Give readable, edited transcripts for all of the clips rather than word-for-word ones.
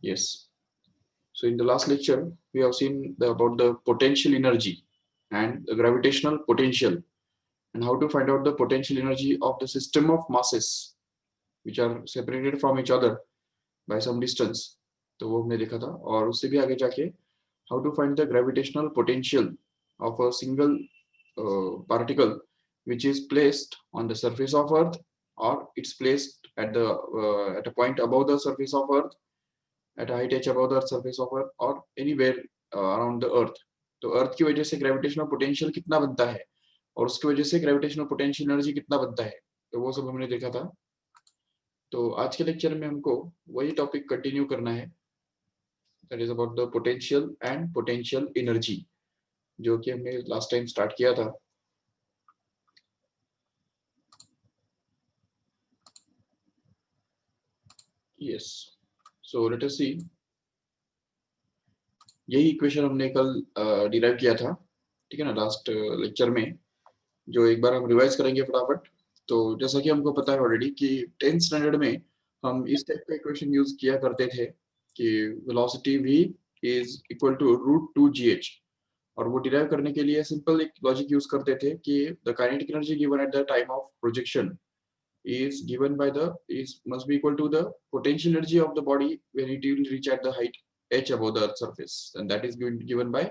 Yes. So in the last lecture, we have seen about the potential energy and the gravitational potential and how to find out the potential energy of the system of masses which are separated from each other by some distance. तो वो हमने देखा था और उससे भी आगे जाके how to find the gravitational potential of a single particle which is placed on the surface of Earth or it's placed at a point above the surface of Earth at a height h above the surface of Earth or anywhere around the Earth. तो अर्थ की वजह से gravitational potential कितना बनता है और उसकी वजह से ग्रेविटेशनल पोटेंशियल एनर्जी कितना बनता है, तो वो सब हमने देखा था. तो आज के लेक्चर में हमको वही टॉपिक कंटिन्यू करना है, that is about the potential and potential energy, जो कि हमने लास्ट टाइम स्टार्ट किया था. यस, सो लेट अस सी. यही इक्वेशन हमने कल डिराइव किया था, ठीक है ना, लास्ट लेक्चर में, जो एक बार हम रिवाइज करेंगे फटाफट. तो जैसा कि हमको पता है ऑलरेडी कि 10th स्टैंडर्ड में हम इस टाइप का इक्वेशन यूज किया करते थे कि velocity v is equal to √2gh, और वो डिराइव करने के लिए सिंपल एक लॉजिक यूज करते थे कि the kinetic energy given at the time of projection is given by the is must be equal to the potential energy of the body when it will reach at the height h above the earth surface, and that is given by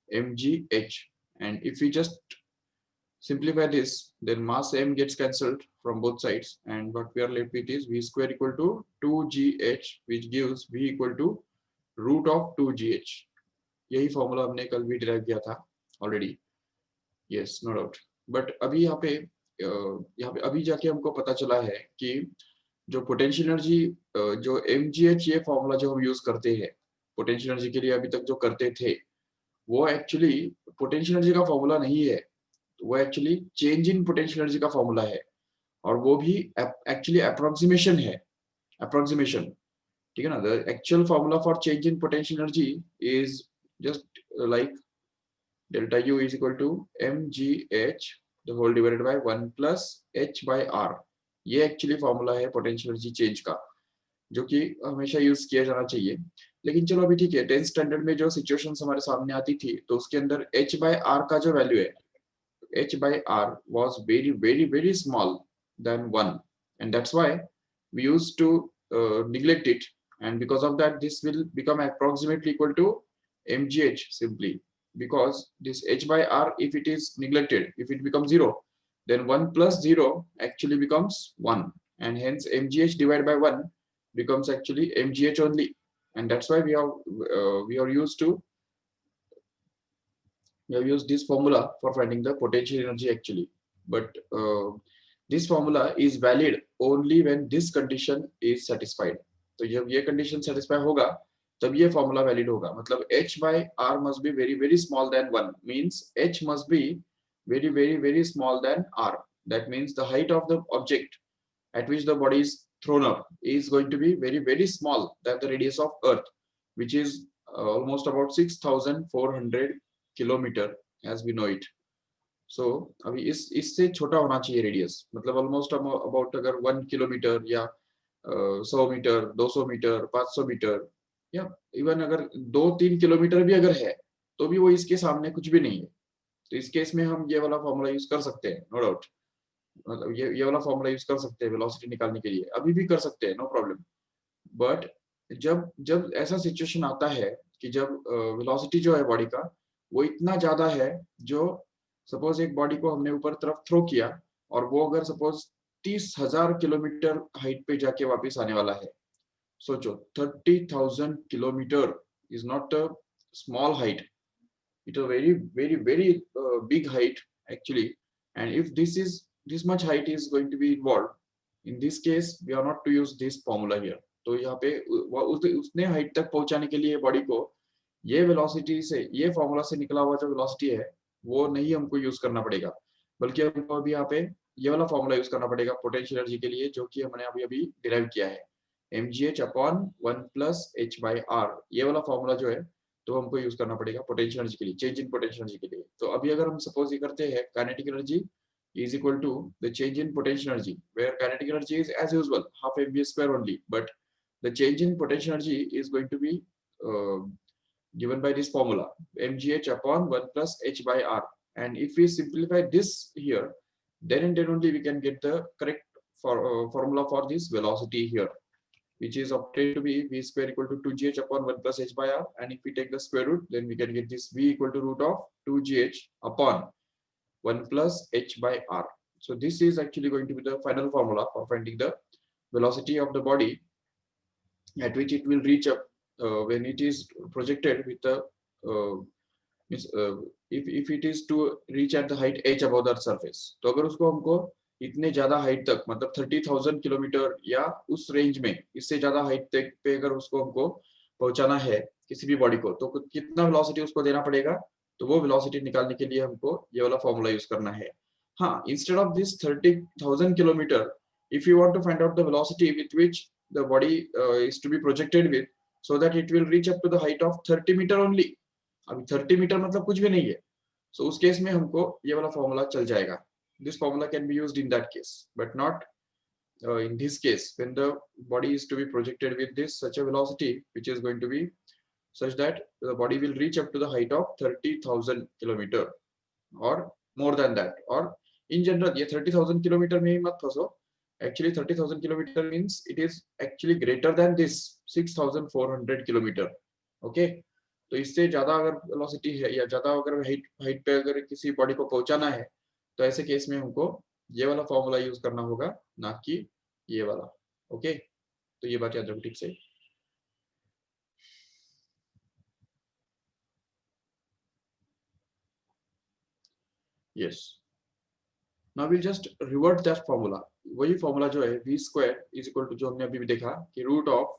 mgh. And if we just simplify this, then mass m gets cancelled from both sides, and what we are left with is v square equal to 2gh, which gives v equal to root of 2gh. यही formula हमने कल भी derive किया था already. Yes, no doubt. But अभी यहाँ पे अभी जाके हमको पता चला है कि जो पोटेंशियल एनर्जी, जो mgh, ये फॉर्मूला जो हम यूज करते हैं पोटेंशियल एनर्जी के लिए अभी तक जो करते थे, वो एक्चुअली पोटेंशियल एनर्जी का फॉर्मूला नहीं है. वो actually change in potential energy का फॉर्मूला है, और वो भी एक्चुअली अप्रोक्सीमेशन है. अप्रोक्सीमेशन, ठीक है ना. The actual formula for change in potential energy is just like delta u is equal to mgh the whole divided by 1 plus h by r. ये एक्चुअली फॉर्मूला है पोटेंशियल एनर्जी चेंज का, जो कि हमेशा use किया जाना चाहिए. लेकिन चलो अभी ठीक है, 10th स्टैंडर्ड में जो सिचुएशंस हमारे सामने आती थी, तो उसके अंदर h by r का जो वैल्यू है, h by r was very very very small than 1, and that's why we used to neglect it, and because of that this will become approximately equal to mgh simply, because this h by r, if it is neglected, if it becomes 0, then 1 plus 0 actually becomes 1, and hence mgh divided by 1 becomes actually mgh only. And that's why we are used to we have used this formula for finding the potential energy actually. But this formula is valid only when this condition is satisfied. तो जब ये condition satisfy होगा तब ये formula valid होगा. मतलब h by r must be very very small than 1, means h must be very very very small than r. That means the height of the object at which the body is thrown up is going to be very very small than the radius of earth, which is almost about 6400 kilometer as we know it. So अभी इससे छोटा होना चाहिए radius, मतलब almost about अगर 1 kilometre या 100 metre, 200 metre, 500 metre, या even अगर 2-3 किलोमीटर भी अगर है, तो भी वो इसके सामने कुछ भी नहीं है. तो इस केस में हम ये वाला फॉर्मूला यूज कर सकते हैं, नो डाउट. मतलब ये वाला फॉर्मूला यूज कर सकते हैं वेलोसिटी निकालने के लिए, अभी भी कर सकते हैं, नो प्रॉब्लम. बट जब जब ऐसा सिचुएशन आता है कि जब वेलोसिटी जो है बॉडी का वो इतना ज्यादा है, जो सपोज एक बॉडी को हमने ऊपर तरफ थ्रो किया और वो अगर सपोज 30,000 किलोमीटर हाइट पे जाके वापस आने वाला है. सोचो, 30,000 kilometre is not a small height, it is a very very very big height actually. And if this much height is going to be involved, in this case we are not to use this formula here. तो यहाँ पे उसने height तक पहुंचाने के लिए body को ये वेलोसिटी से, ये फॉर्मूला से निकला हुआ जो वेलोसिटी है वो नहीं हमको यूज करना पड़ेगा, बल्कि हमको अभी यहाँ पे ये वाला फॉर्मूला यूज करना पड़ेगा पोटेंशियल एनर्जी के लिए, जो कि हमने अभी अभी डिराइव किया है, mgh upon 1 plus h by r. ये वाला फॉर्मूला जो है तो हमको यूज करना पड़ेगा पोटेंशियल एनर्जी के लिए, चेंज इन पोटेंशियल एनर्जी के लिए. तो अभी अगर हम सपोज ये करते हैं kinetic energy is equal to the change in potential energy, where kinetic energy is as usual half mv square only, but the change in potential energy is going to be given by this formula, mgh upon 1 plus h by r. And if we simplify this here, then and then only we can get the correct formula for this velocity here, which is obtained to be v square equal to 2gh upon 1 plus h by r. And if we take the square root, then we can get this v equal to root of 2gh upon 1 plus h by r. So this is actually going to be the final formula for finding the velocity of the body at which it will reach up when it is projected with the means if it is to reach at the height h above the surface. तो अगर उसको हमको इतने ज्यादा height तक मतलब 30,000 kilometre या उस रेंज में इससे ज्यादा हाइट तक पे अगर उसको हमको पहुंचाना है किसी भी बॉडी को, तो कितना वेलोसिटी उसको देना पड़ेगा, तो वो वेलोसिटी निकालने के लिए हमको ये वाला फॉर्मूला यूज करना है. हाँ, instead of this 30,000 kilometre, if you want to find out the velocity with which the body is to be projected with, so that it will reach up to the height of 30 meter only. अभी 30 metre मतलब कुछ भी नहीं है, so उस case में हमको ये वाला फॉर्मूला चल जाएगा. This formula can be used in that case, but not in this case when the body is to be projected with this such a velocity which is going to be such that the body will reach up to the height of 30,000 kilometer or more than that. Or in general ये 30,000 kilometer में ही मत फंसो. Actually 30,000 kilometer means it is actually greater than this 6,400 kilometer. Okay, तो इससे ज्यादा अगर velocity है या ज्यादा अगर हाइट पे अगर किसी बॉडी को पहुंचाना है, तो ऐसे केस में हमको ये वाला फॉर्मूला यूज करना होगा, ना कि ये वाला. ओके, तो ये बात याद रखो ठीक से. Yes, now will just revert that formula. वही फॉर्मूला जो है v square is equal to, जो हमने अभी भी देखा कि root of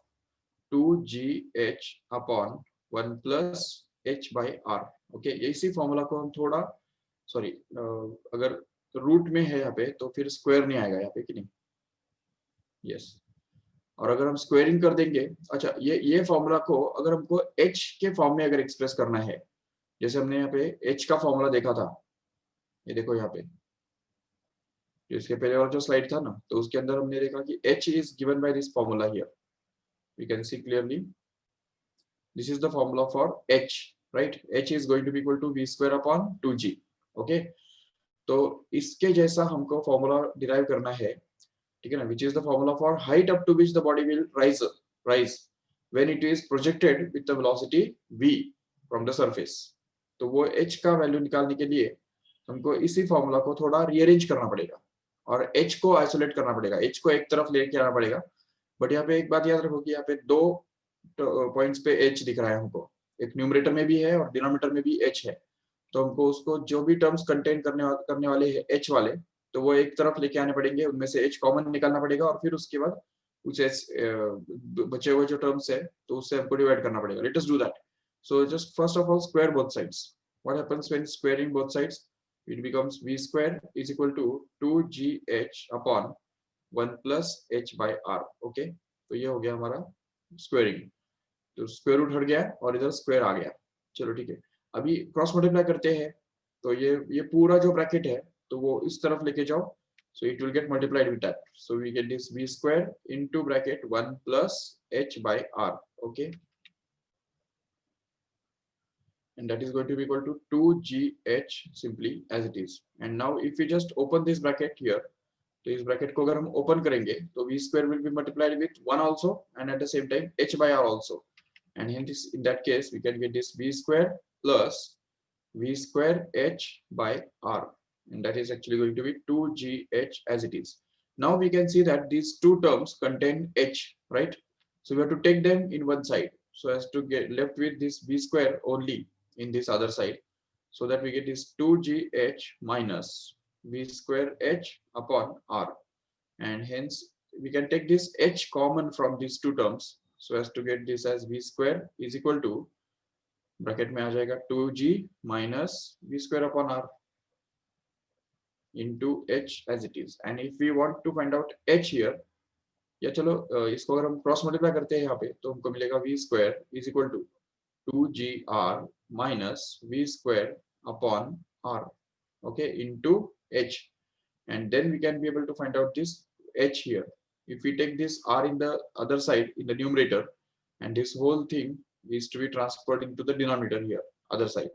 2gh upon 1 plus h by r. Okay, इसी फॉर्मूला को हम थोड़ा सॉरी अगर रूट में है यहाँ पे तो फिर स्क्वायर नहीं आएगा यहाँ पे कि नहीं. यस, और अगर हम स्क्वायरिंग कर देंगे, अच्छा ये फॉर्मूला को अगर हमको h के फॉर्म में अगर एक्सप्रेस करना है, जैसे हमने यहाँ पे h का फॉर्मूला देखा था, ये देखो यहाँ पे इसके पहले और जो स्लाइड था ना, तो उसके अंदर हमने देखा कि h is given by this formula here. We can see clearly this is the formula for h, right? h is going to be equal to v square upon 2g. okay, तो इसके जैसा हमको फॉर्मूला डिराइव करना है, ठीक है ना, which is the formula for height up to which the body will rise when it is projected with the velocity v from the surface. तो वो h का वैल्यू निकालने के लिए हमको इसी फॉर्मूला को थोड़ा रीअरेंज करना पड़ेगा और h को आइसोलेट करना पड़ेगा, h को एक तरफ लेके आना पड़ेगा. बट यहाँ पे एक बात याद रखो कि यहाँ पे दो पॉइंट्स पे h दिख रहा है हमको, एक न्यूमरेटर में भी है और डिनोमिनेटर में भी h है. तो हमको उसको जो भी टर्म्स कंटेन करने वाले हैं h वाले, तो वो एक तरफ लेके आने पड़ेंगे, उनमें से h कॉमन निकालना पड़ेगा और फिर उसके बाद कुछ बचे हुए जो टर्म्स है तो उससे हमको डिवाइड करना पड़ेगा. Let us do that. So just first of all square both sides. What happens when squaring both sides? It becomes v square is equal to 2gh upon 1 plus h by r. okay, तो ये हो गया हमारा squaring. तो square root हट गया और इधर स्क्वायर आ गया. चलो ठीक है, अभी क्रॉस मल्टीप्लाई करते हैं. तो ये पूरा जो ब्रैकेट है तो वो इस तरफ लेके जाओ, so it will get multiplied with that. So we get this v square into bracket 1 plus h by r. okay, and that is going to be equal to 2gh simply as it is. And now if we just open this bracket here, तो इस bracket को अगर हम open करेंगे तो v square will be multiplied with 1 also and at the same time h by r also, and hence in that case we can get this v square plus v square h by r, and that is actually going to be 2gh as it is. Now we can see that these two terms contain h, right? So we have to take them in one side so as to get left with this v square only in this other side, so that we get this 2gh minus v square h upon r, and hence we can take this h common from these two terms so as to get this as v square is equal to bracket में आ जाएगा 2g minus v square upon r into h as it is. And if we want to find out h here, या चलो इसको अगर हम cross multiply करते हैं यहाँ पे तो हमको मिलेगा v square is equal to 2gr minus v square upon r, okay, into h, and then we can be able to find out this h here. if we take this r in the other side in the numerator, and this whole thing is to be transferred into the denominator here, other side.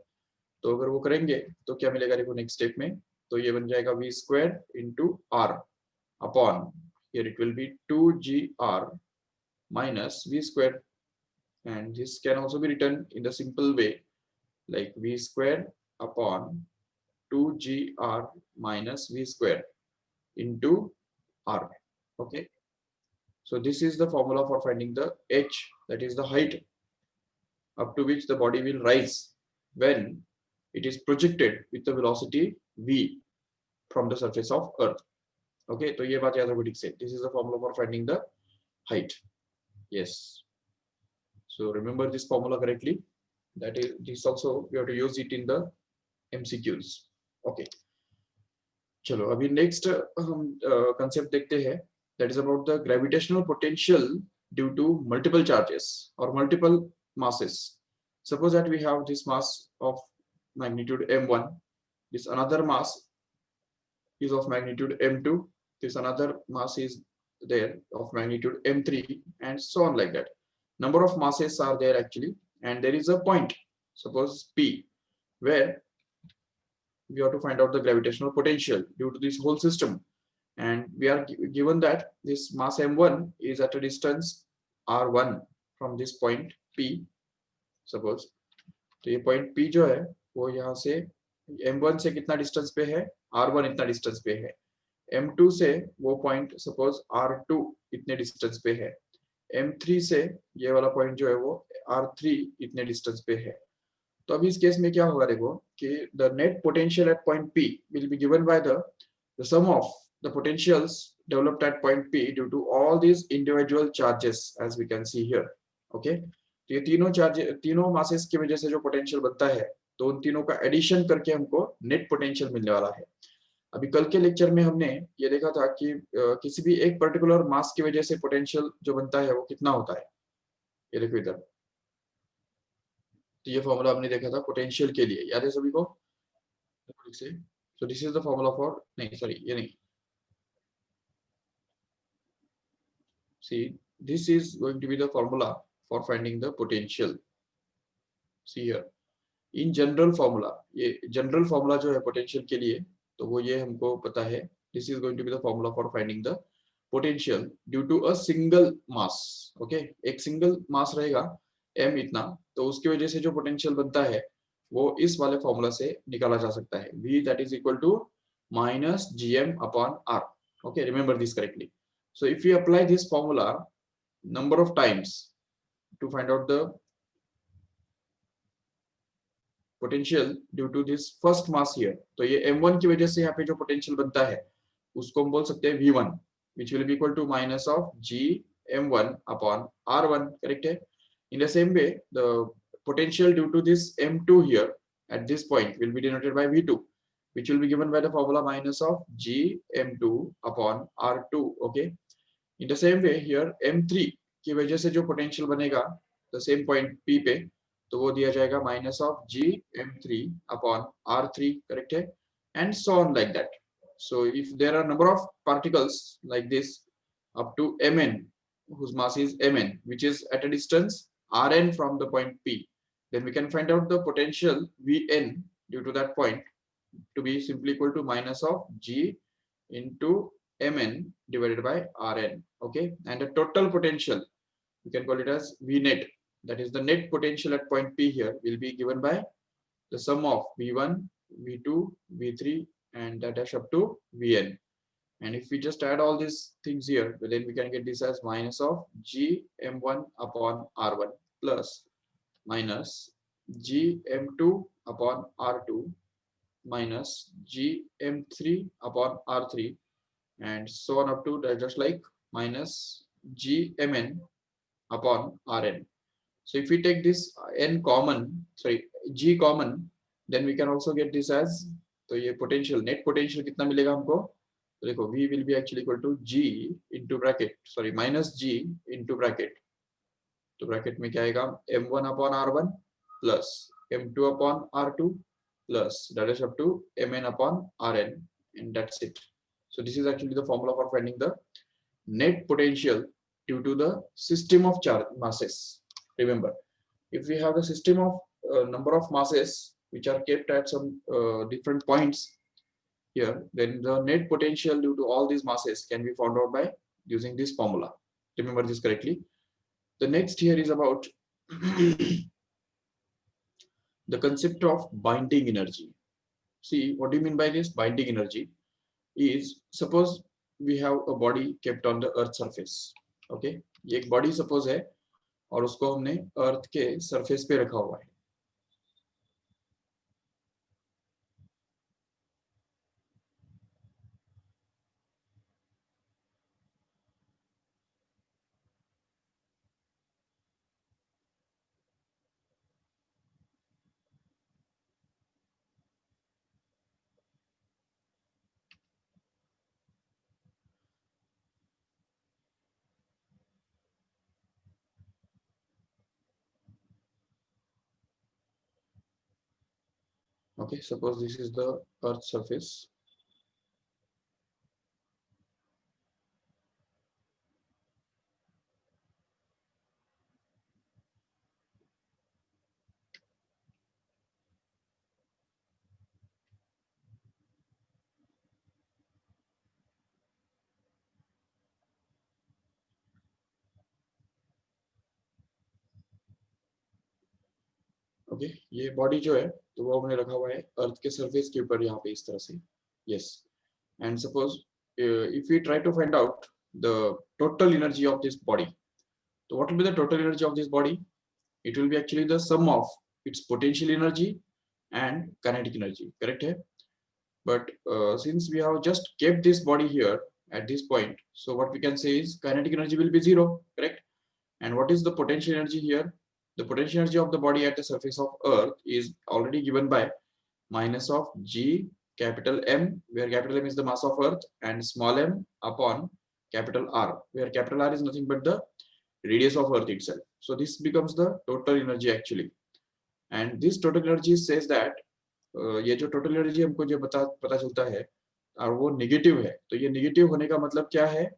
तो अगर वो करेंगे तो क्या मिलेगा, देखो next step में, तो ये बन जाएगा v square into r upon, here it will be 2gr minus v square, and this can also be written in the simple way like v square upon 2gr minus v square into r. Okay, so this is the formula for finding the h, that is the height up to which the body will rise when it is projected with the velocity v from the surface of earth. Okay, तो ये बात याद रखो ठीक से, this is the formula for finding the height. Yes, so remember this formula correctly, that is, this also we have to use it in the MCQs. Okay, चलो अभी next हम कंसेप्ट देखते हैं, that is about the gravitational potential due to multiple charges or multiple masses. Suppose that we have this mass of magnitude m1, this another mass is of magnitude m2, this another mass is there of magnitude m3, and so on like that. Number of masses are there actually, and there is a point, suppose P, where we have to find out the gravitational potential due to this whole system, and we are given that this mass m1 is at a distance r1 from this point P, suppose. तो ये point P जो है वो यहाँ से m1 से कितना distance पे है, r1 इतना डिस्टेंस पे है, m2 से वो पॉइंट सपोज r2 इतने डिस्टेंस पे है, m3 से ये वाला पॉइंट जो है वो r3 इतने डिस्टेंस पे है. तो अभी इस केस में क्या होगा, देखो कि the net potential at point P will be given by the sum of the potentials developed at point P due to all these individual charges as we can see here. Okay, तो ये तीनों masses की वजह से जो potential बनता है, तो उन तीनों का एडिशन करके हमको नेट पोटेंशियल मिलने वाला है. अभी कल के लेक्चर में हमने ये देखा था कि किसी भी एक पर्टिकुलर मास की वजह से पोटेंशियल जो बनता है वो कितना होता है. ये देखो इधर, तो ये फॉर्मूला हमने देखा था पोटेंशियल के लिए, याद है सभी को. So this is the formula for, नहीं सॉरी ये नहीं, see this is going to be the formula for finding the potential. See here in general formula, ये जनरल फॉर्मूला जो है पोटेंशियल के लिए, तो वो ये हमको पता है, this is going to be the formula for finding the potential due to a single mass. Okay, एक सिंगल मास रहेगा m इतना, तो उसकी वजह से जो पोटेंशियल बनता है वो इस वाले फॉर्मूला से निकाला जा सकता है, v that is equal to minus gm upon r. Okay, remember this correctly. So if we apply this formula number of times to find out the potential due to this first mass here, तो ये m1 की वजह से यहाँ पे जो potential बनता है उसको हम बोल सकते हैं v1, which will be equal to minus of g m1 upon r1. correct है. In the same way, the potential due to this m2 here at this point will be denoted by v2, which will be given by the formula minus of g m2 upon r2. Okay. In the same way here m3 की वजह से जो potential बनेगा the same point p पे, तो वो दिया जाएगा minus of g m3 upon r3. correct है, and so on like that. So if there are number of particles like this up to mn, whose mass is mn, which is at a distance rn from the point P, then we can find out the potential Vn due to that point to be simply equal to minus of G into Mn divided by Rn. Okay, and the total potential, you can call it as V net, that is the net potential at point P here, will be given by the sum of V1, V2, V3 and that dash up to Vn. And if we just add all these things here, then we can get this as minus of g m1 upon r1 plus minus g m2 upon r2 minus g m3 upon r3 and so on up to just like minus g mn upon rn. So if we take this n common, sorry g common, then we can also get this as, तो ये potential, net potential कितना मिलेगा हमको, तो देखो v will be actually equal to g into bracket, sorry minus g into bracket, तो bracket में क्या आएगा m1 upon r1 plus m2 upon r2 plus that is up to mn upon rn, and that's it. So this is actually the formula for finding the net potential due to the system of charge masses. Remember, if we have the system of number of masses which are kept at some different points here, then the net potential due to all these masses can be found out by using this formula. Remember this correctly. The next here is about the concept of binding energy. See, what do you mean by this? Binding energy is, suppose we have a body kept on the earth surface. Okay, ये एक body suppose है और उसको हमने earth के surface पे रखा हुआ है. Okay, suppose this is the earth surface. Okay, ये बॉडी जो है तो वो हमने रखा हुआ है अर्थ के सरफेस के ऊपर यहाँ पे इस तरह से. Yes, and suppose if we try to find out the total energy of this body, तो what will be the total energy of this body? It will be actually the sum of its potential energy and kinetic energy. Correct है? But since we have just kept this body here at this point, so what we can say is kinetic energy will be 0, correct? And what is the potential energy here? The potential energy of the body at the surface of earth is already given by minus of G capital M, where capital M is the mass of earth, and small m upon capital R, where capital R is nothing but the radius of earth itself. So this becomes the total energy actually, and this total energy says that ये जो total energy हमको जो पता चलता है और वो negative है, तो ये नेगेटिव होने का मतलब क्या है?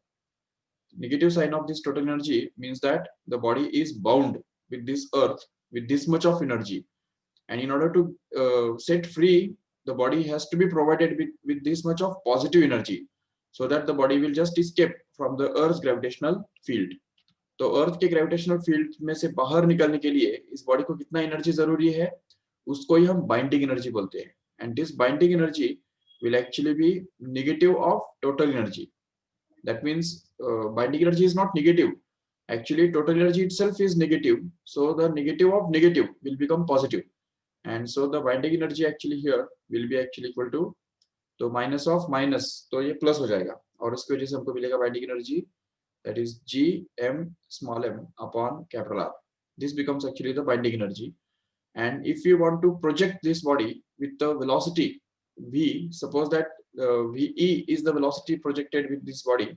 Negative sign of this total energy means that the body is bound with this earth with this much of energy, and in order to set free, the body has to be provided with this much of positive energy, so that the body will just escape from the earth's gravitational field. तो अर्थ के gravitational field में से बाहर निकलने के लिए इस body को कितना एनर्जी जरूरी है, उसको ही हम बाइंडिंग एनर्जी बोलते हैं. And this binding energy will actually be negative of total energy. That means binding energy is not negative, actually total energy itself is negative, so the negative of negative will become positive, and so the binding energy actually here will be actually equal to, तो minus of minus तो ये plus हो जाएगा और उसकी वजह से हमको मिलेगा binding energy, that is G M small m upon capital R. This becomes actually the binding energy. And if you want to project this body with the velocity v, suppose that ve is the velocity projected with this body.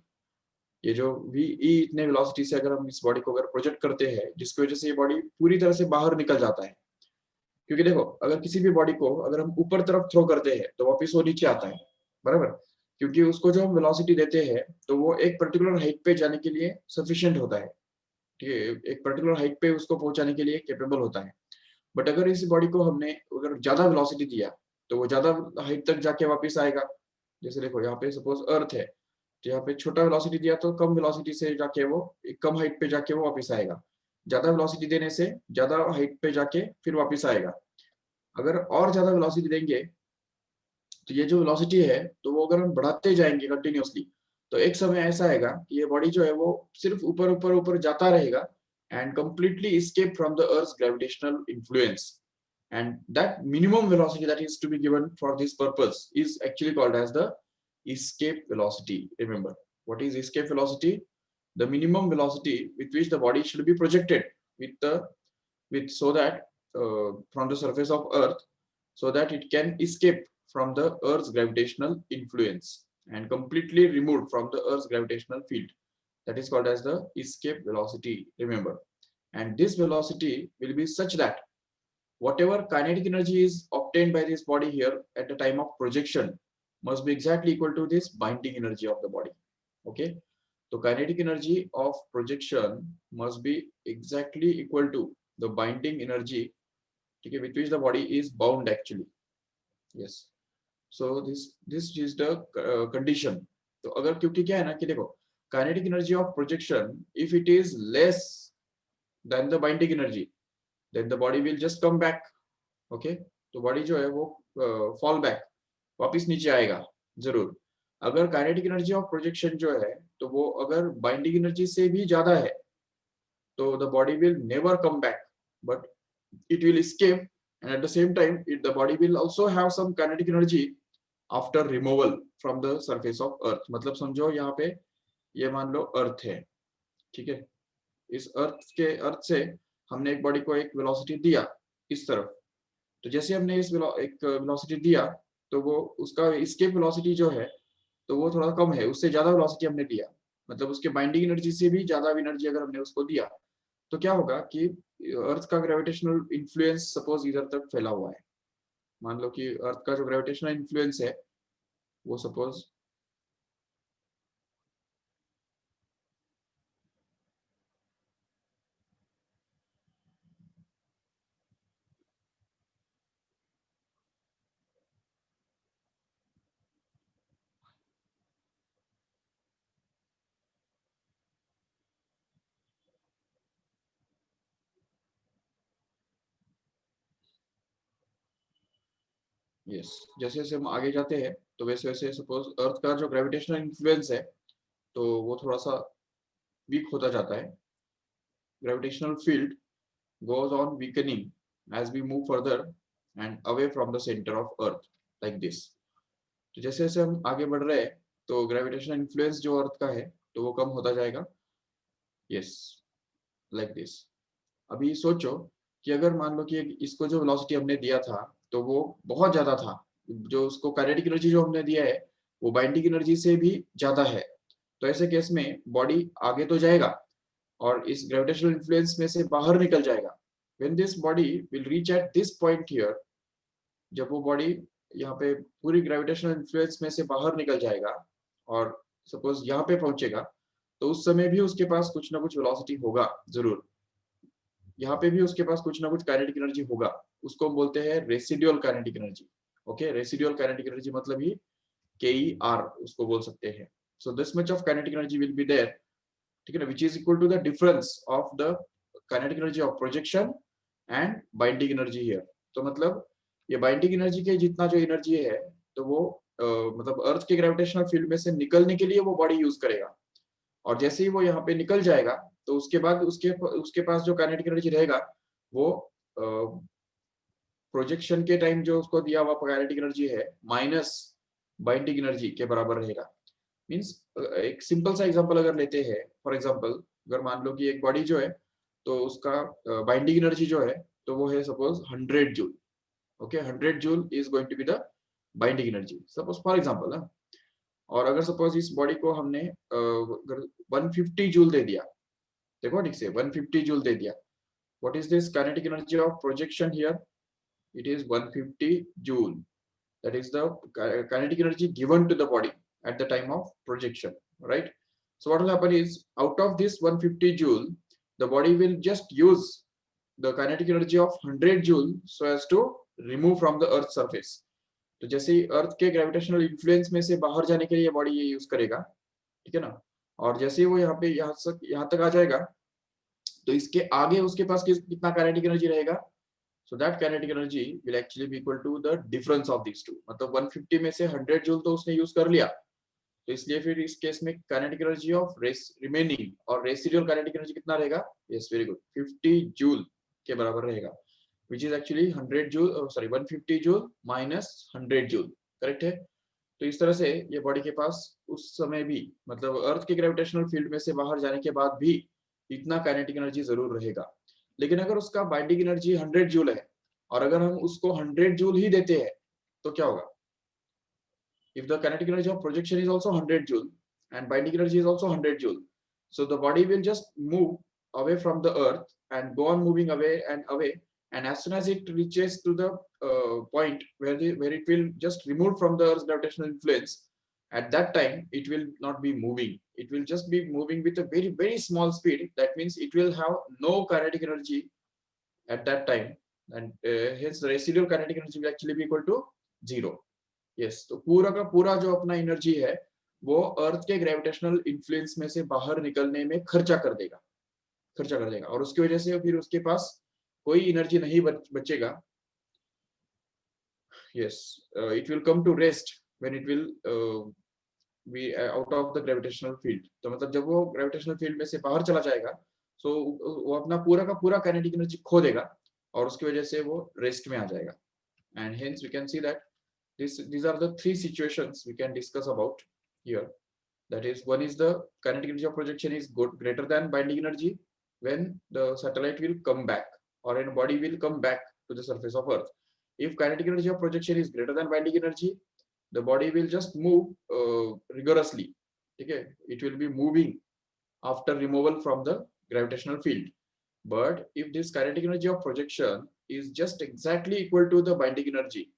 ये जो ve इतने velocity से अगर हम इस body को अगर project करते हैं, जिसकी वजह से ये बॉडी पूरी तरह से बाहर निकल जाता है. क्योंकि देखो, अगर किसी भी बॉडी को अगर हम ऊपर तरफ थ्रो करते हैं तो वापस वो नीचे आता है, बराबर? क्योंकि उसको जो हम वेलोसिटी देते हैं तो वो एक पर्टिकुलर हाइट पे जाने के लिए सफिशिएंट होता है. ठीक है, एक पर्टिकुलर हाइट पे उसको पहुंचाने के लिए कैपेबल होता है. बट अगर इस बॉडी को हमने अगर ज्यादा वेलोसिटी दिया तो वो ज्यादा हाइट तक जाके वापस आएगा. जैसे देखो यहाँ पे सपोज अर्थ है, तो यहाँ पे छोटा वेलोसिटी दिया तो कम वेलोसिटी से जाके वो एक कम हाइट पे जाके वो वापस आएगा. ज्यादा वेलोसिटी देने से ज्यादा हाइट पे जाके फिर वापस आएगा. अगर और ज्यादा वेलोसिटी देंगे तो ये जो वेलोसिटी है तो वो अगर हम बढ़ाते जाएंगे कंटिन्यूअसली, तो एक समय ऐसा आएगा कि ये बॉडी जो है वो सिर्फ ऊपर ऊपर ऊपर जाता रहेगा and completely escape from the earth's gravitational influence. And that minimum velocity that is to be given for this purpose is actually called as the escape velocity. Remember, what is escape velocity? The minimum velocity with which the body should be projected with so that from the surface of earth, so that it can escape from the earth's gravitational influence and completely removed from the earth's gravitational field. That is called as the escape velocity. Remember, and this velocity will be such that whatever kinetic energy is obtained by this body here at the time of projection must be exactly equal to this binding energy of the body. Okay, तो kinetic energy of projection must be exactly equal to the binding energy, ठीक है, with which the body is bound actually. Yes, so this is the condition. तो अगर, क्योंकि क्या है ना कि देखो, kinetic energy of projection if it is less than the binding energy, then the body will just come back. Okay, तो body जो है वो फॉल बैक, वापिस नीचे आएगा जरूर। अगर काइनेटिक एनर्जी ऑफ प्रोजेक्शन जो है, तो वो अगर बाइंडिंग एनर्जी से भी ज्यादा है, तो the body will never come back, but it will escape, and at the same time the body will also have some kinetic energy after removal from the surface of earth। मतलब समझो यहाँ पे ये मान लो अर्थ है, ठीक है, इस अर्थ से हमने एक बॉडी को एक वेलोसिटी दिया इस तरफ, तो जैसे हमने एक वेलोसिटी दिया, तो वो उसका एस्केप वेलोसिटी जो है, तो वो थोड़ा कम है, उससे ज्यादा वेलोसिटी हमने दिया, मतलब उसके बाइंडिंग एनर्जी से भी ज्यादा एनर्जी अगर हमने उसको दिया, तो क्या होगा कि अर्थ का ग्रेविटेशनल इन्फ्लुएंस सपोज इधर तक फैला हुआ है। मान लो कि अर्थ का जो ग्रेविटेशनल इन्फ्लुएंस है वो सपोज यस, जैसे जैसे हम आगे जाते हैं तो वैसे वैसे सपोज अर्थ का जो ग्रेविटेशनल इन्फ्लुएंस है, तो वो थोड़ा सा वीक होता जाता है। Gravitational field goes on weakening as we move further and away from the center of earth, like this। तो जैसे जैसे हम आगे बढ़ रहे हैं, तो ग्रेविटेशनल इन्फ्लुएंस जो अर्थ का है, तो वो कम होता जाएगा। Yes, like this. अभी सोचो कि अगर मान लो कि इसको जो वेलोसिटी हमने दिया था, तो वो बहुत ज्यादा था, जो उसको काइनेटिक एनर्जी जो हमने दिया है वो बाइंडिंग एनर्जी से भी ज्यादा है, तो ऐसे केस में बॉडी आगे तो जाएगा और इस ग्रेविटेशनल इन्फ्लुएंस में से बाहर निकल जाएगा। When this body will reach at this point here, जब वो बॉडी यहाँ पे पूरी ग्रेविटेशनल इन्फ्लुएंस में से बाहर निकल जाएगा और सपोज यहाँ पे पहुंचेगा, तो उस समय भी उसके पास कुछ ना कुछ वेलोसिटी होगा जरूर, यहाँ पे भी उसके पास कुछ ना कुछ काइनेटिक एनर्जी होगा, उसको हम बोलते हैं residual kinetic energy. Okay, residual kinetic energy मतलब ही KER उसको बोल सकते हैं। So this much of kinetic energy will be there, ठीक है ना, which is equal to the difference of the kinetic energy of projection and binding energy here. तो मतलब ये बाइंडिंग एनर्जी के जितना जो एनर्जी है, तो वो मतलब अर्थ के ग्रेविटेशनल फील्ड में से निकलने के लिए वो बॉडी यूज करेगा, और जैसे ही वो यहाँ पे निकल जाएगा, तो उसके बाद उसके उसके पास जो काइनेटिक एनर्जी रहेगा, वो प्रोजेक्शन के टाइम जो उसको दिया हुआ काइनेटिक एनर्जी है माइनस बाइंडिंग एनर्जी के बराबर रहेगा। मींस एक सिंपल सा एग्जांपल अगर लेते हैं, फॉर एग्जांपल अगर मान लो कि एक बॉडी जो है, तो उसका बाइंडिंग एनर्जी जो है, तो वो है suppose 100 joule. Okay, 100 joule is going to be the binding energy, suppose for example. और अगर सपोज इस बॉडी को हमने अगर 150 जूल दे दिया, देखो ठीक से 150 जूल दे दिया, what is this kinetic energy of projection here, it is 150 joule, that is the kinetic energy given to the body at the time of projection, right? So what will happen is, out of this 150 joule, the body will just use the kinetic energy of 100 joule so as to remove from the earth surface। तो जैसे ही अर्थ के gravitational influence में से बाहर जाने के लिए body ये यूज करेगा, ठीक है ना, और जैसे ही वो यहाँ पे यहाँ तक आ जाएगा, तो इसके आगे उसके पास कितना काइनेटिक एनर्जी रहेगा, so that kinetic energy will actually be equal to the difference of these two। मतलब 150 में से 100 जूल तो उसने यूज कर लिया, तो इसलिए फिर इस केस में काइनेटिक एनर्जी ऑफ रिमेनिंग और रेसिडुअल काइनेटिक एनर्जी कितना रहेगा, यस वेरी गुड, 50 जूल के बराबर रहेगा, which is actually 100 joule, sorry 150 joule minus 100 joule, correct है। तो इस तरह से ये बॉडी के पास उस समय भी, मतलब अर्थ के ग्रेविटेशनल फील्ड में से बाहर जाने के बाद भी इतना काइनेटिक एनर्जी जरूर रहेगा। लेकिन अगर उसका बाइंडिंग एनर्जी 100 जूल है और अगर हम उसको 100 जूल ही देते हैं, तो क्या होगा, if the kinetic energy of projection is also 100 joule and binding energy is also 100 joule, so the body will just move away from the earth and go on moving away and away, and as soon as it reaches to the point where it will just remove from the earth's gravitational influence at that time it will not be moving, it will just be moving with a very very small speed. That means it will have no kinetic energy at that time, and hence the residual kinetic energy will actually be equal to 0. yes, तो पूरा का पूरा जो अपना energy है वो अर्थ के gravitational influence में से बाहर निकलने में खर्चा कर देगा, और उसकी वजह से फिर उसके पास कोई एनर्जी नहीं बचेगा. yes, it will come to rest when it will be out of the gravitational field. तो मतलब जब वो ग्रेविटेशनल फील्ड में से बाहर चला जाएगा, so वो अपना पूरा का पूरा काइनेटिक एनर्जी खो देगा, और उसकी वजह से वो रेस्ट में आ जाएगा. and hence we can see that these are the three situations we can discuss about here. That is, one is the kinetic energy of projection is greater than binding energy when the satellite will come back or a body will come back to the surface of Earth. If kinetic energy of projection is greater than binding energy, the body will just move rigorously. Okay, it will be moving after removal from the gravitational field. But if this kinetic energy of projection is just exactly equal to the binding energy,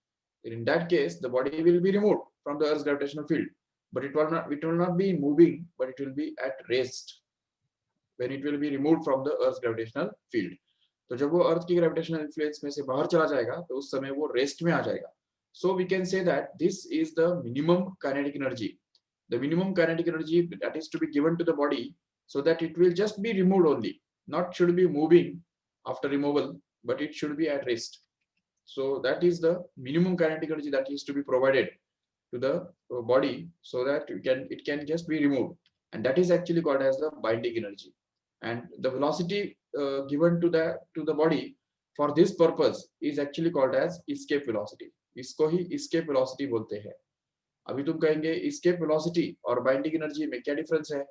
then in that case the body will be removed from the Earth's gravitational field, but it will not be moving, but it will be at rest when it will be removed from the Earth's gravitational field. तो जब वो अर्थ की gravitational influence में से बाहर चला जाएगा तो उस समय वो रेस्ट में आ जाएगा. So we can say that this is the minimum kinetic energy. The minimum kinetic energy that is to be given to the body so that it will just be removed only, not should be moving after removal, but it should be at rest. So that is the minimum kinetic energy that is to be provided to the body so that it can just be removed, and that is actually called as the binding energy. And the velocity given to the body for this purpose is actually called as escape velocity. इसको ही escape velocity बोलते हैं. अभी तुम कहेंगे escape velocity और binding energy में क्या difference है?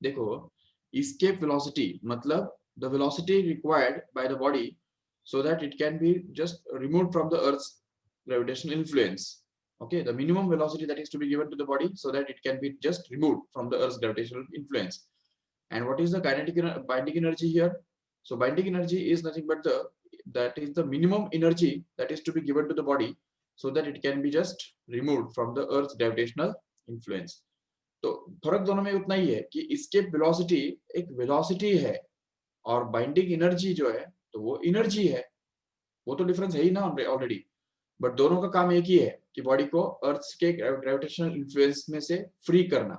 देखो, escape velocity मतलब the velocity required by the body so that it can be just removed from the Earth's gravitational influence. Okay, the minimum velocity that is to be given to the body so that it can be just removed from the Earth's gravitational influence. And what is the kinetic binding energy here? So binding energy is nothing but that is the minimum energy that is to be given to the body so that it can be just removed from the Earth's gravitational influence. तो फर्क दोनों में उतना ही है कि escape velocity एक velocity है और binding energy जो है तो वो energy है. वो तो डिफरेंस है ही ना ऑलरेडी, बट दोनों का काम एक ही है कि बॉडी को अर्थ के ग्रेविटेशनल इन्फ्लुएंस में से फ्री करना,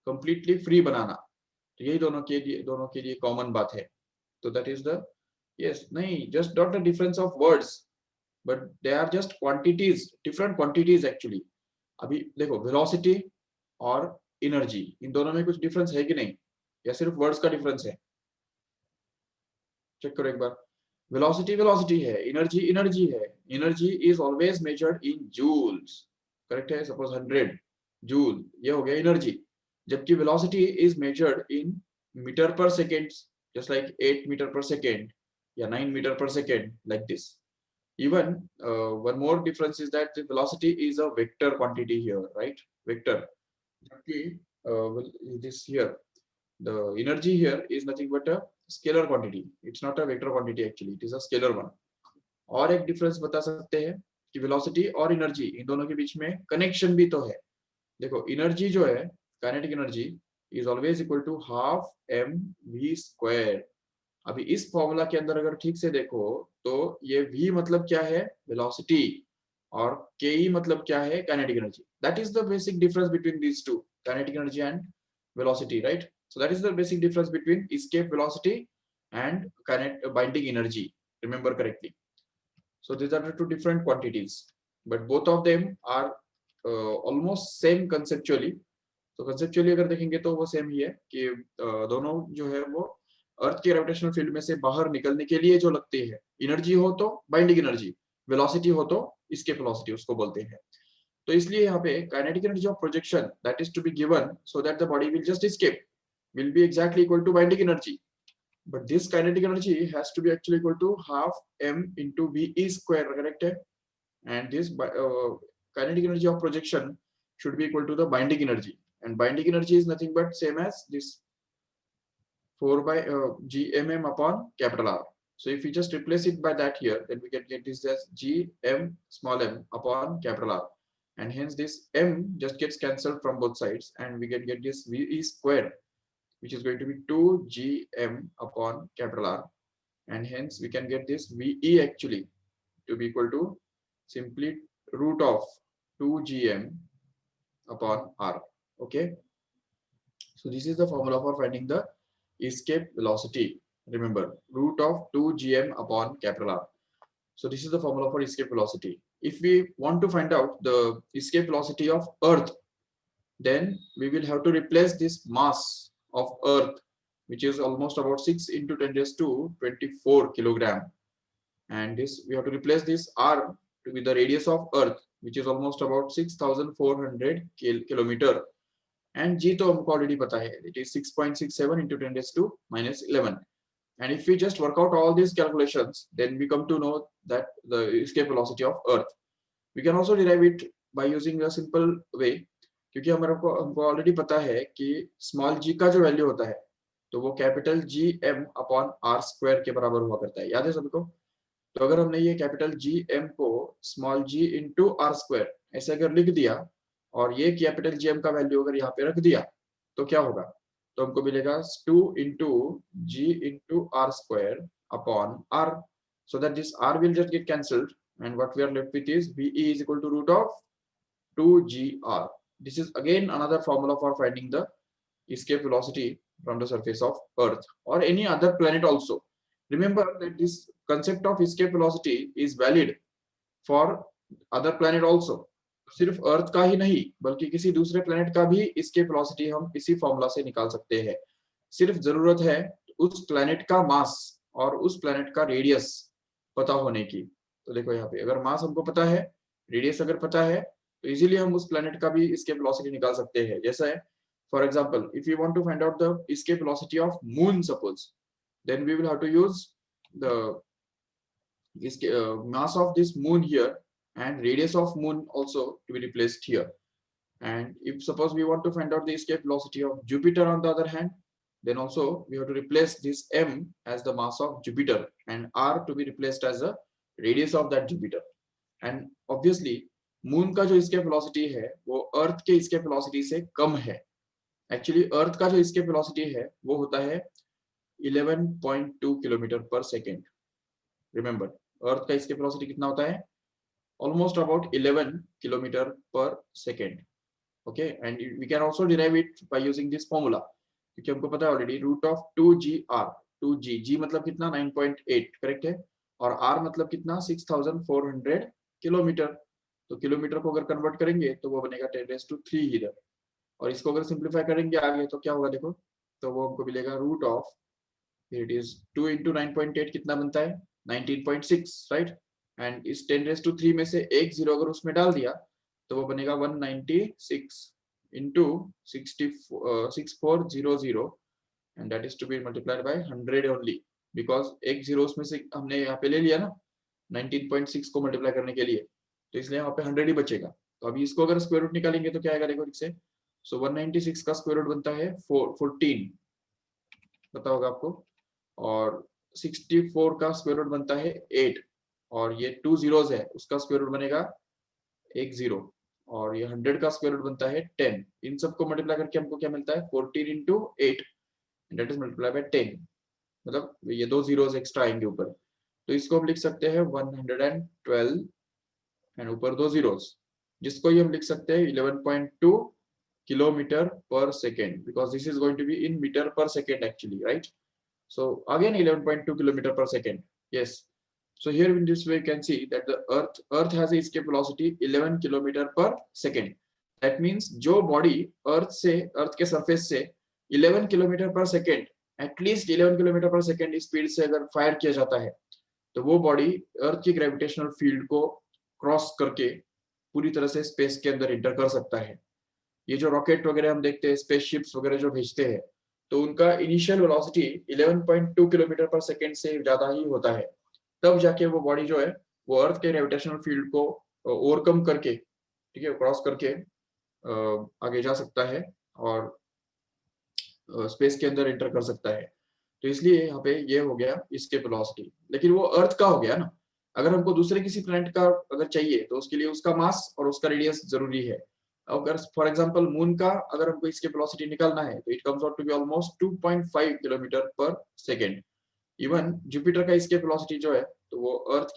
कंप्लीटली फ्री बनाना. तो यही दोनों के लिए कॉमन बात है. तो दैट इज द यस नहीं just not the difference of words but they are just quantities, different quantities actually. अभी देखो वेलोसिटी और एनर्जी, इन दोनों में कुछ डिफरेंस है कि नहीं, या सिर्फ वर्ड्स का डिफरेंस है? चेक करो एक बार. वेलोसिटी है, एनर्जी है. Energy is always measured in joules, correct है? सपोज 100 जूल, ये हो गया एनर्जी. जबकि velocity is measured in metre per second, just like 8 metre per second या 9 metre per second, like this. Even one more difference is that the velocity is a vector quantity here, right? Vector. This here, the energy here is nothing but a scalar quantity. It's not a vector quantity actually. It is a scalar one. और एक difference बता सकते हैं कि velocity और energy in दोनों के बीच में कनेक्शन भी तो है. देखो एनर्जी जो है, kinetic energy is always equal to half mv². अभी इस फॉर्मूला के अंदर अगर ठीक से देखो तो ये v मतलब क्या है? वेलोसिटी, और ke मतलब क्या है? Kinetic energy. That is the basic difference between these two, kinetic energy and velocity, right? So that is the basic difference between escape velocity and binding energy, remember correctly. So these are the two different quantities, but both of them are almost same conceptually. तो conceptually अगर देखेंगे तो वो same ही है कि दोनों जो है वो अर्थ के ग्रेविटेशनल फील्ड में से बाहर निकलने के लिए जो लगती है एनर्जी हो तो बाइंडिंग एनर्जी, वेलोसिटी हो तो escape velocity उसको बोलते हैं. तो इसलिए यहाँ पे kinetic energy of projection that is to be given so that the body will just escape will be exactly equal to binding energy, but this kinetic energy has to be actually equal to half m into v square, correct? And this kinetic energy of projection should be equal to the binding energy, and binding energy is nothing but same as this 4 by gmm upon capital R. So if we just replace it by that here, then we can get this as gm small m upon capital R, and hence this m just gets cancelled from both sides, and we can get this VE square, which is going to be 2gm upon capital R, and hence we can get this VE actually to be equal to simply root of 2gm upon R. Okay, so this is the formula for finding the escape velocity. Remember, root of 2gm upon capital R. So this is the formula for escape velocity. If we want to find out the escape velocity of Earth, then we will have to replace this mass of Earth, which is almost about 6 into 10 raised to 24 kilogram. And this we have to replace this R with the radius of Earth, which is almost about 6,400 kilometer. And G तो हमको already पता है, it is 6.67 into 10 raised to minus 11. And if we just work out all these calculations, then we come to know that the escape velocity of Earth. We can also derive it by using a simple way, क्योंकि हमको already पता है कि small g का जो value होता है तो वो capital GM upon R square के बराबर हुआ करता है, याद है सबको? तो अगर हमने ये कैपिटल GM को small g into R square ऐसे अगर लिख दिया और ये कैपिटल GM का वैल्यू अगर यहाँ पे रख दिया तो क्या होगा? तो हमको मिलेगा 2 into g into r square upon r, so that this r will just get cancelled, and what we are left with is VE is equal to root of 2gr. This is again another formula for finding the escape velocity from the surface of Earth or any other planet also. Remember that this concept of escape velocity is valid for other planet also. सिर्फ अर्थ का ही नहीं बल्कि किसी दूसरे planet का भी escape velocity हम इसी फॉर्मूला से निकाल सकते हैं। सिर्फ जरूरत है उस प्लेनेट का मास और उस प्लेनेट का रेडियस पता होने की। तो देखो यहाँ पे अगर मास हमको पता है, रेडियस अगर पता है, तो इजीली हम उस प्लेनेट का भी escape velocity निकाल सकते हैं। जैसा है, for example, if we want to find out the escape velocity of moon suppose, then we will have to use the mass of this moon here and radius of moon also to be replaced here. And if suppose we want to find out the escape velocity of Jupiter on the other hand, then also we have to replace this m as the mass of Jupiter and r to be replaced as the radius of that Jupiter. And obviously moon का जो escape velocity है वो earth के escape velocity से कम है। Actually earth का जो escape velocity है वो होता है 11.2 kilometre per second. Remember, earth का escape velocity कितना होता है? Almost about 11 kilometer per second. Okay, and we can also derive it by using this formula, क्योंकि हमको पता है already root of 2gr, 2g, g मतलब कितना 9.8 करेक्ट है, और r मतलब कितना 6,400 किलोमीटर। तो किलोमीटर को अगर कन्वर्ट करेंगे तो वो बनेगा 10⁻³ इधर, और इसको अगर सिंप्लीफाई करेंगे आगे तो क्या होगा देखो, तो वो हमको मिलेगा root of, it is 2 into 9.8 कितना बनता है 19.6, राइट। एंड इस 10⁻³ में से एक जीरो अगर उसमें डाल दिया तो वो बनेगा 196 into 6400, and that is to be multiplied by 100 only, because एक जीरो उसमें से हमने यहाँ पे ले लिया ना 19.6 को मल्टीप्लाई करने के लिए, तो इसलिए यहाँ पे 100 ही बचेगा। तो अभी इसको अगर स्क्वायर रूट निकालेंगे तो क्या आएगा देखो इससे, सो 196 का स्क्वायर रूट बनता है 14, पता होगा आपको, और 64 का स्क्वायर रूट बनता है 8, और ये 2 zeros है उसका स्क्वायर रूट बनेगा 1 0, और ये 100 का स्क्वायर रूट बनता है 10। इन सबको मल्टीप्लाई करके हमको क्या मिलता है 14 into 8, and that is multiply by 10, मतलब ये 2 zeros एक्स्ट्रा आएंगे ऊपर, तो इसको हम लिख सकते हैं 112 एंड ऊपर 2 zeros, जिसको ये हम लिख सकते हैं 11.2 kilometre per second, because this is going to be in metre per second actually, right. So again 11.2 kilometer per second. Yes. So here in this way you can see that the Earth has a escape velocity 11 kilometer per second. That means जो body Earth के surface से 11 kilometer per second, at least 11 kilometer per second speed से अगर fire किया जाता है तो वो बॉडी अर्थ की ग्रेविटेशनल फील्ड को क्रॉस करके पूरी तरह से स्पेस के अंदर इंटर कर सकता है। ये जो रॉकेट वगैरह हम देखते हैं, स्पेसशिप्स वगैरह जो भेजते हैं, तो उनका initial velocity 11.2 kilometre per second से ज्यादा ही होता है, तब जाके वो बॉडी जो है वो अर्थ के ग्रेविटेशनल फील्ड को ओवरकम करके, ठीक है, क्रॉस करके आगे जा सकता है और स्पेस के अंदर एंटर कर सकता है। तो इसलिए यहाँ पे ये हो गया escape velocity, लेकिन वो अर्थ का हो गया ना। अगर हमको दूसरे किसी प्लैनेट का अगर चाहिए तो उसके लिए उसका मास और उसका रेडियस जरूरी है। अगर फॉर एग्जांपल मून का अगर हमको इसके वेलोसिटी निकालना है तो it comes out to be almost 2.5 kilometre per second. Even Jupiter का इसके वेलोसिटी जो है तो वो अर्थ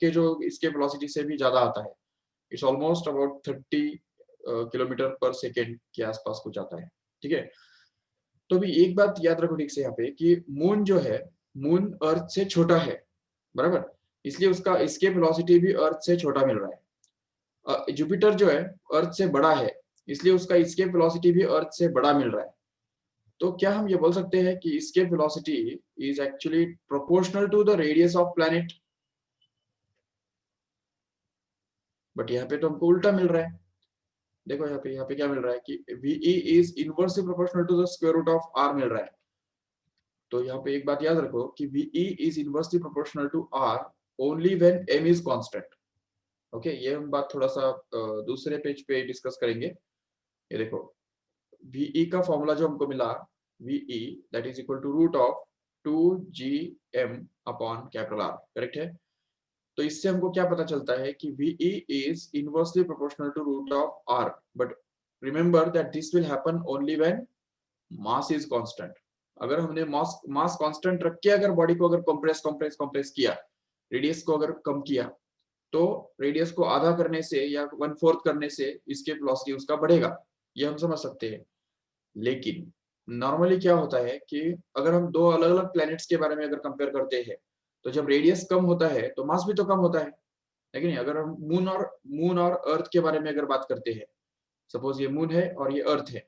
के जो इसके वेलोसिटी से भी ज्यादा आता है। It's almost about 30 kilometre per second के आसपास कुछ आता है। ठीक है, तो भी एक बात याद रखो ठीक से यहाँ पे कि मून जो है, मून अर्थ से छोटा है, बराबर, इसलिए उसका एस्केप वेलोसिटी भी अर्थ से छोटा मिल रहा है। जुपिटर जो है अर्थ से बड़ा है, इसलिए उसका एस्केप वेलोसिटी भी अर्थ से बड़ा मिल रहा है। तो क्या हम ये बोल सकते हैं कि escape velocity is actually proportional to the radius of planet? But यहाँ पे तो हमको उल्टा मिल रहा है। देखो यहाँ पे क्या मिल रहा है कि VE is inversely proportional to the square root of R मिल रहा है। तो यहाँ पे एक बात याद रखो कि VE is inversely proportional to R only when M is constant. Okay, ये हम बात थोड़ा सा दूसरे पेज पे डिस्कस करेंगे। ये देखो, VE का फॉर्मूला जो हमको मिला, VE that is equal to root of 2GM upon capital R, correct है। तो इससे हमको क्या पता चलता है कि VE is inversely proportional to root of R, but remember that this will happen only when mass is constant। अगर हमने मास कांस्टेंट रख के अगर बॉडी को अगर कंप्रेस किया, रेडियस को अगर कम किया, तो रेडियस को आधा करने से या 1/4 करने से इसके वेलोसिटी उसका बढ़ेगा, ये हम समझ सकते हैं। लेकिन नॉर्मली क्या होता है कि अगर हम दो अलग अलग प्लैनेट्स के बारे में अगर कंपेयर करते हैं, तो जब रेडियस कम होता है तो मास भी तो कम होता है नहीं? अगर हम मून और अर्थ के बारे में अगर बात करते हैं, सपोज ये मून है और ये अर्थ है,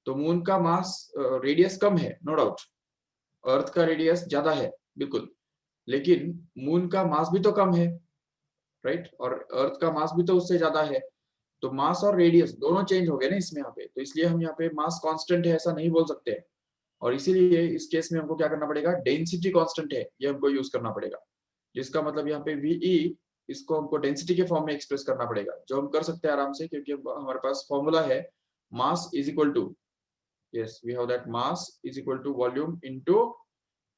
तो मून का मास रेडियस कम है, नो डाउट, अर्थ का रेडियस ज्यादा है, बिल्कुल, लेकिन मून का मास भी तो कम है, राइट, और अर्थ का मास भी तो उससे ज्यादा है। तो मास और रेडियस दोनों चेंज हो गए ना इसमें यहाँ पे, तो इसलिए हम यहाँ पे मास कांस्टेंट है ऐसा नहीं बोल सकते हैं। और इसीलिए इस केस में हमको क्या करना पड़ेगा, डेंसिटी कांस्टेंट है ये हमको यूज करना पड़ेगा, जिसका मतलब यहाँ पे VE इसको हमको डेंसिटी के फॉर्म में एक्सप्रेस करना पड़ेगा, जो हम कर सकते हैं आराम से, क्योंकि हमारे पास फॉर्मूला है mass is equal to, yes we have that, mass is equal to volume into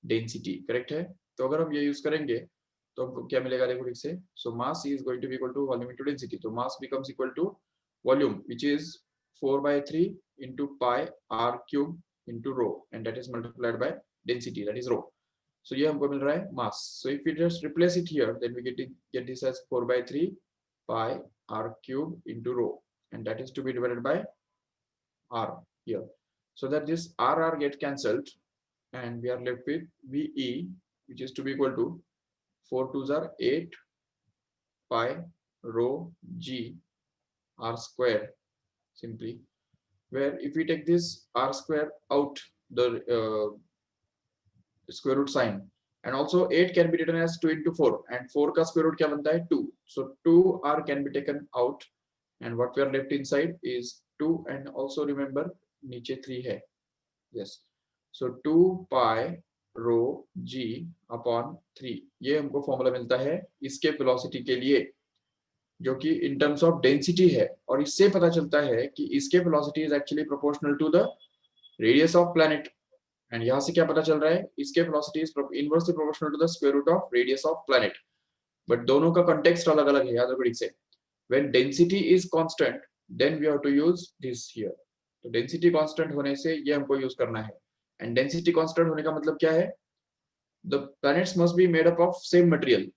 density, correct है। तो अगर हम ये यूज करेंगे तो हमको क्या मिलेगा, देखो ठीक से, so mass is going to be equal to volume into density, तो mass becomes equal to volume which is 4/3 into pi r cube into rho, and that is multiplied by density, that is rho। so ये हमको मिल रहा है mass। so if we just replace it here, then we get this as 4/3 pi r cube into rho, and that is to be divided by r here, so that this r get cancelled, and we are left with VE, which is to be equal to 4 2s are 8 pi rho g r square, simply, where if we take this r square out the square root sign, and also 8 can be written as 2 into 4, and 4 का square root क्या बनता है 2, so 2r can be taken out, and what we are left inside is 2, and also remember नीचे 3 है, yes, so 2 pi rho g upon 3, ये हमको formula मिलता है इसके वेलोसिटी के लिए, जो कि इन टर्म्स ऑफ डेंसिटी है। और इससे पता चलता है कि इसके velocity is actually proportional to the radius of planet, and यहाँ से क्या पता चल रहा है, इसके velocity is inversely proportional to the square root of radius of planet. But दोनों का कॉन्टेक्स्ट अलग अलग है, याद रखो ठीक से। When density is constant then we have to use this here, तो डेंसिटी कांस्टेंट होने से ये हमको यूज करना है। एंड डेंसिटी कांस्टेंट होने का मतलब क्या है, the planets must be made up of same material,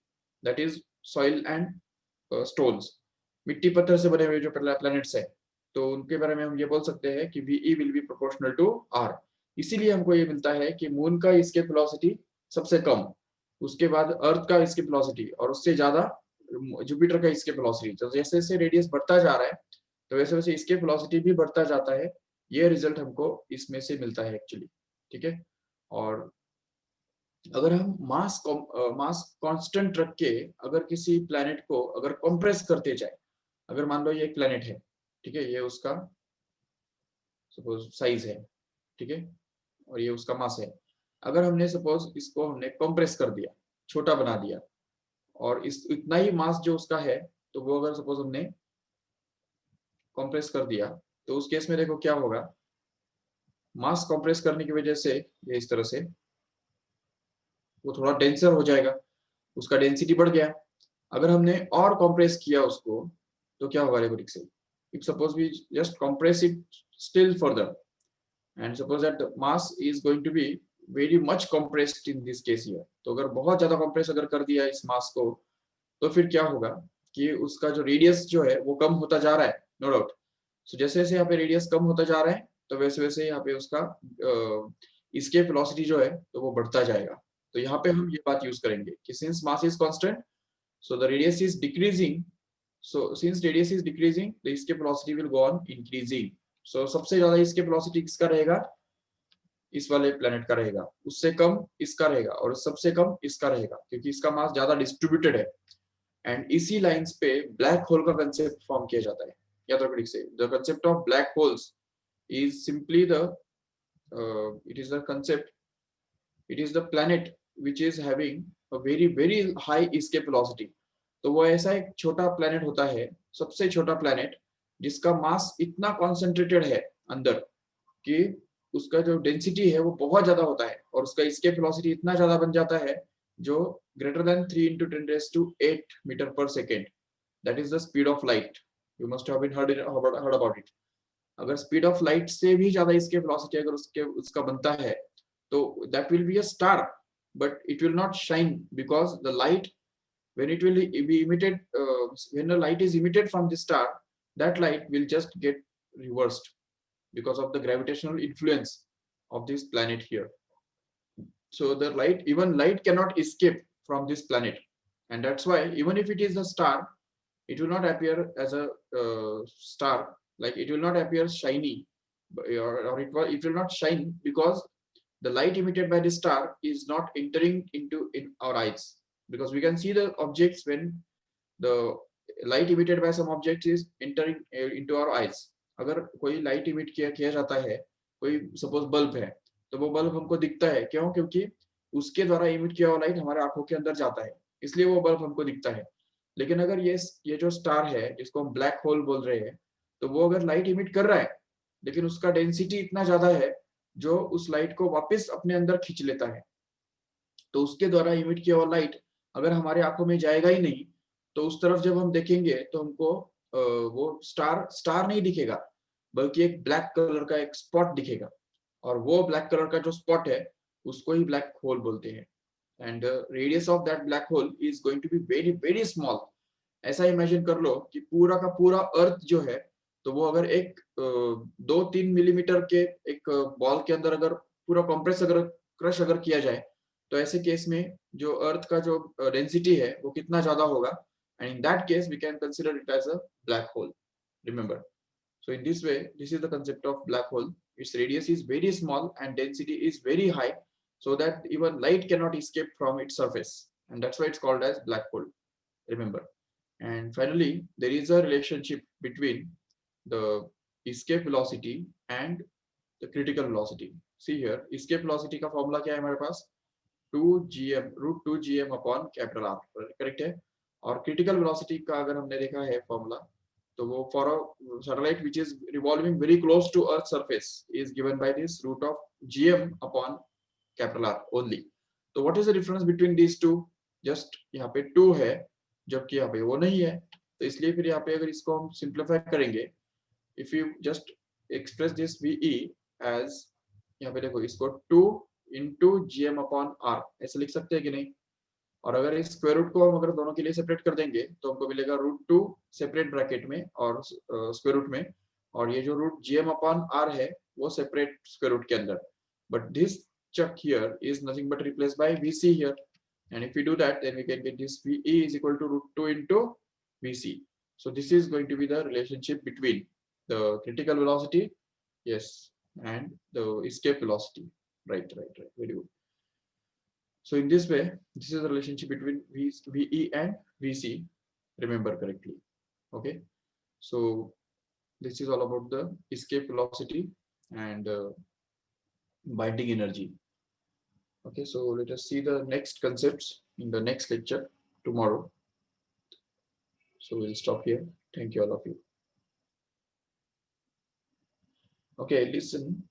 that is soil and stones, मिट्टी पत्थर से बने हुए जो प्लैनेट्स है, तो उनके बारे में हम ये बोल सकते हैं कि VE will be proportional to R। इसीलिए हमको ये मिलता है कि मून का इसके वेलोसिटी सबसे कम, उसके बाद अर्थ का इसके वेलोसिटी, और उससे ज्यादा जुपिटर का इसके वेलोसिटी। तो जैसे जैसे रेडियस बढ़ता जा रहा है तो वैसे वैसे इसके वेलोसिटी भी बढ़ता जाता है। ये रिजल्ट हमको इसमें से मिलता है एक्चुअली, ठीक है। और अगर हम मास कांस्टेंट रख के अगर किसी प्लैनेट को अगर कंप्रेस करते जाए, अगर मान लो ये एक प्लैनेट है, ठीक है, ये उसका सपोज साइज है, ठीक है, और ये उसका मास है। अगर हमने सपोज इसको हमने कंप्रेस कर दिया, छोटा बना दिया, और इस इतना ही मास जो उसका है, तो वो अगर सपोज हमने कंप्रेस कर दिया, तो उस केस में देखो क्या होगा, मास कंप्रेस करने की वजह से ये इस तरह से वो थोड़ा डेंसर हो जाएगा। उसका डेंसिटी बढ़ गया। अगर हमने और कंप्रेस किया उसको तो क्या होगा रोबोटिक से? If suppose we just compress it still further and suppose that the mass is going to be very much compressed in this case here, तो अगर बहुत ज्यादा कंप्रेस अगर कर दिया इस मास को तो फिर क्या होगा कि उसका जो रेडियस जो है वो कम होता जा रहा है, नो डाउट। सो जैसे जैसे यहाँ पे रेडियस कम होता जा रहा है तो वैसे वैसे यहाँ पे उसका इसके वेलोसिटी जो है तो वो बढ़ता जाएगा। तो यहाँ पे हम ये बात यूज करेंगे कि since mass is constant so the radius is decreasing, so since radius is decreasing the escape velocity will go on increasing। so सबसे ज्यादा escape velocity किसका रहेगा? इस वाले प्लेनेट का रहेगा, उससे कम इसका रहेगा और सबसे कम इसका रहेगा क्योंकि इसका मास ज्यादा डिस्ट्रीब्यूटेड है। एंड इसी लाइंस पे ब्लैक होल का कंसेप्ट फॉर्म किया जाता है। याद रखो ठीक से, the concept of black holes is simply the it is the concept, it is the planet which is having a very very high escape velocity. तो वो ऐसा एक छोटा प्लेनेट होता है, सबसे छोटा प्लेनेट जिसका मास इतना कॉन्सेंट्रेटेड है अंदर कि उसका जो डेंसिटी है वो बहुत ज्यादा होता है और उसका एस्केप वेलोसिटी इतना ज्यादा बन जाता है जो greater than 3 into 10⁸ metre per second. That is the speed of light. You must have been heard about it. अगर स्पीड ऑफ लाइट से भी ज्यादा एस्केप वेलोसिटी अगर उसका बनता है तो that will be a star, but it will not shine because the light when it will be emitted when the light is emitted from the star, that light will just get reversed because of the gravitational influence of this planet here. So the light, even light cannot escape from this planet, and that's why even if it is a star, it will not appear as a star, like it will not appear shiny, or it will not shine because the light emitted by the star is not entering into in our eyes, because we can see the objects when the light emitted by some objects is entering into our eyes। अगर कोई light emit किया जाता है, कोई suppose bulb है, तो वो bulb हमको दिखता है, क्यों? क्योंकि उसके द्वारा इमिट किया हुआ लाइट हमारे आंखों के अंदर जाता है, इसलिए वो बल्ब हमको दिखता है। लेकिन अगर ये जो स्टार है जिसको हम ब्लैक होल बोल रहे हैं, तो वो अगर लाइट इमिट कर रहा है लेकिन उसका डेंसिटी इतना ज्यादा है जो उस लाइट को वापस अपने अंदर खींच लेता है, तो उसके द्वारा इमिट किया हुआ लाइट अगर हमारे आंखों में जाएगा ही नहीं तो उस तरफ जब हम देखेंगे तो हमको वो स्टार नहीं दिखेगा, बल्कि एक ब्लैक कलर का एक स्पॉट दिखेगा, और वो ब्लैक कलर का जो स्पॉट है उसको ही ब्लैक होल बोलते हैं। And radius of that black hole is going to be very very small. ऐसा इमेजिन कर लो कि पूरा का पूरा अर्थ जो है तो वो अगर एक 2-3 मिलीमीटर के एक बॉल के अंदर अगर पूरा कॉम्प्रेस अगर क्रश अगर किया जाए तो ऐसे केस में जो अर्थ का जो डेंसिटी है वो कितना ज्यादा होगा, and in that case we can consider it as a black hole, remember। so in this way this is the concept of black hole, its radius is very small and density is very high, so that even light cannot escape from its surface, and that's why it's called as black hole, remember। and finally there is a relationship between the escape velocity and the critical velocity। see here escape velocity का formula क्या है हमारे पास? 2gm √2gm upon capital are, correct है। और critical velocity का अगर हमने देखा है फॉर्मूला तो वो for a satellite which is revolving very close to earth surface is given by this root of gm upon capital R only. तो what is the difference between these two? Just यहाँ पे 2 है जबकि यहाँ पे वो नहीं है, तो इसलिए फिर यहाँ पे अगर इसको हम सिंप्लीफाई करेंगे, if you just express this ve as, यहाँ पे देखो इसको 2 इंटू जीएम अपॉन आर ऐसे लिख सकते हैं कि नहीं? और अगर इस स्क्वायर रूट को हम अगर दोनों के लिए सेपरेट कर देंगे तो हमको मिलेगा √2 सेपरेट ब्रैकेट में और स्क्वायर रूट में, और ये जो रूट जीएम अपॉन आर है वो सेपरेट स्क्वायर रूट के अंदर, but this chuck here is nothing but replaced by vc here, and if we do that then we can get this ve is equal to √2 into vc। so this is going to be the relationship between the critical velocity, yes, and the escape velocity, right, very good। so in this way this is the relationship between ve and vc, remember correctly, okay। so this is all about the escape velocity and binding energy, okay। so let us see the next concepts in the next lecture tomorrow, so we'll stop here, thank you all of you। okay, listen,